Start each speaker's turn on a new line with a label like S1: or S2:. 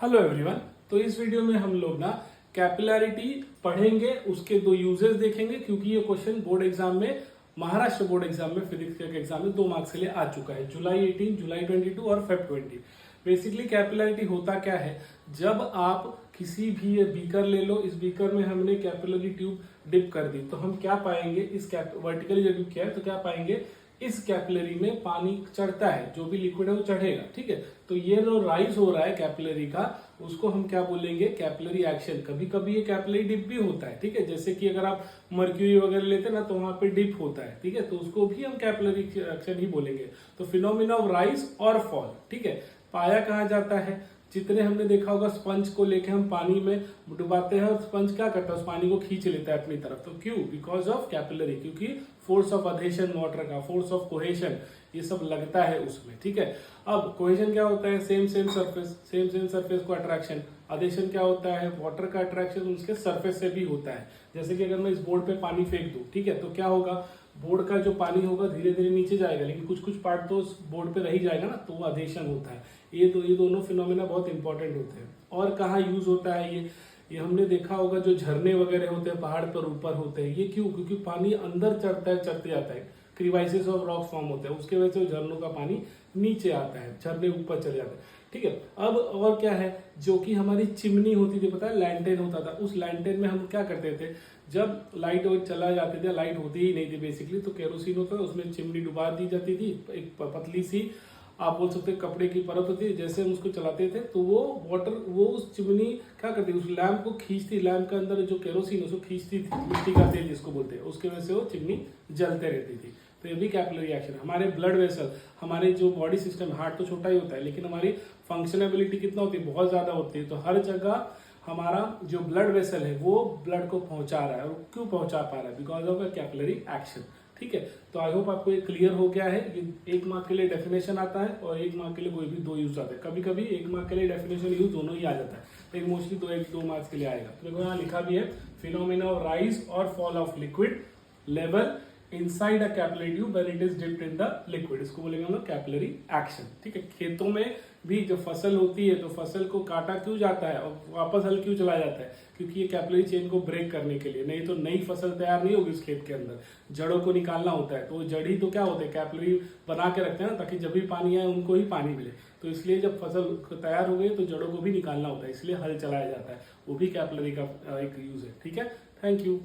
S1: Hello everyone. तो इस video में हम लोग ना कैपिलैरिटी पढ़ेंगे, उसके दो यूजेस देखेंगे, क्योंकि ये क्वेश्चन बोर्ड एग्जाम में, महाराष्ट्र बोर्ड एग्जाम में, फिजिक्स के एग्जाम में 2 मार्क्स के लिए आ चुका है, जुलाई 18, जुलाई 22 और फेब 20। बेसिकली कैपिलैरिटी होता क्या है, जब आप किसी भी बीकर ले लो, इस बीकर में हमने कैपिलरी ट्यूब डिप कर दी तो हम क्या पाएंगे, इस वर्टिकली जब डिप किया है तो क्या पाएंगे, इस कैपिलरी में पानी चढ़ता है, जो भी लिक्विड है वो चढ़ेगा। ठीक है, तो ये जो राइज हो रहा है कैपिलरी का, उसको हम क्या बोलेंगे, कैपिलरी एक्शन। कभी कभी ये कैपिलरी डिप भी होता है। ठीक है, जैसे कि अगर आप मर्क्यूरी वगैरह लेते हैं ना, तो वहां पे डिप होता है। ठीक है, तो उसको भी हम कैपिलरी एक्शन ही बोलेंगे। तो फिनोमिना ऑफ राइज और फॉल। ठीक है, पाया कहा जाता है, जितने हमने देखा होगा स्पंज को लेके हम पानी में डुबाते हैं और स्पंज क्या करता है, उस पानी को खींच लेता है अपनी तरफ। तो क्यों? बिकॉज ऑफ कैपिलरी, क्योंकि फोर्स ऑफ अधेशन वाटर का, फोर्स ऑफ कोहेशन, ये सब लगता है उसमें। ठीक है, अब कोहेशन क्या होता है, सेम सरफेस को अट्रैक्शन। अधेशन क्या होता है, वाटर का अट्रैक्शन उसके सरफेस से भी होता है। जैसे कि अगर मैं इस बोर्ड पे पानी फेंक दूं, ठीक है, तो क्या होगा, बोर्ड का जो पानी होगा धीरे धीरे नीचे जाएगा, लेकिन कुछ कुछ पार्ट तो उस बोर्ड पे रह ही जाएगा ना, तो वो अधेशन होता है। ये दोनों फिनोमेना बहुत इंपॉर्टेंट होते हैं। और कहाँ यूज होता है ये हमने देखा होगा, जो झरने वगैरह होते हैं पहाड़ पर ऊपर होते हैं। ये क्यों? क्योंकि पानी अंदर चढ़ता है, चढ़ते जाता है, क्रिवाइसिस ऑफ रॉक फॉर्म होता है, उसके वजह से झरनों का पानी नीचे आता है, झरने ऊपर चले जाते हैं। ठीक है, अब और क्या है, जो कि हमारी चिमनी होती थी, पता है, लैंटेन होता था। उस लैंटेन में हम क्या करते थे, जब लाइट चला जाते थे, लाइट होती ही नहीं थी बेसिकली, तो केरोसिन होता था, उसमें चिमनी डुबा दी जाती थी, एक पतली सी, आप बोल सकते कपड़े की परत होती है। जैसे हम उसको चलाते थे तो वो वाटर, वो उस चिमनी क्या करती, उस लैंप को खींचती, लैंप के अंदर जो केरोसिन उसको खींचती थी, मिट्टी का तेल जिसको बोलते हैं, उसके वजह से वो चिमनी जलते रहती थी। तो ये भी कैपिलरी एक्शन। हमारे ब्लड वेसल, हमारे जो बॉडी सिस्टम, हार्ट तो छोटा ही होता है, लेकिन हमारी फंक्शनेबिलिटी कितना होती है, बहुत ज्यादा होती है। तो हर जगह हमारा जो ब्लड वेसल है वो ब्लड को पहुंचा रहा है। और क्यों पहुंचा पा रहा है? Because of a capillary action. ठीक है, तो आई होप आपको ये क्लियर हो गया है। ये 1 मार्क के लिए डेफिनेशन आता है और 1 मार्क के लिए कोई भी 2 यूज आते हैं। कभी कभी 1 मार्क के लिए डेफिनेशन यूज दोनों ही आ जाता है, लेकिन मोस्टली 2 मार्क्स के लिए आएगा। तो देखो यहाँ लिखा भी है, फिनोमिना ऑफ राइज और fall of liquid level inside a capillary tube when it is dipped in the liquid, इसको बोलेंगे हम लोग कैपिलरी एक्शन। ठीक है, खेतों में भी जब फसल होती है तो फसल को काटा क्यों जाता है और वापस हल क्यों चलाया जाता है? क्योंकि ये कैपिलरी चेन को ब्रेक करने के लिए, नहीं तो नई फसल तैयार नहीं होगी उस खेत के अंदर, जड़ों को निकालना होता है। तो जड़ ही तो क्या होते हैं, कैपिलरी बना के रखते हैं ना, ताकि जब भी पानी आए उनको ही पानी मिले। तो इसलिए जब फसल तैयार हो गई तो जड़ों को भी निकालना होता है, इसलिए हल चलाया जाता है। वो भी कैपिलरी का एक यूज है। ठीक है, थैंक यू।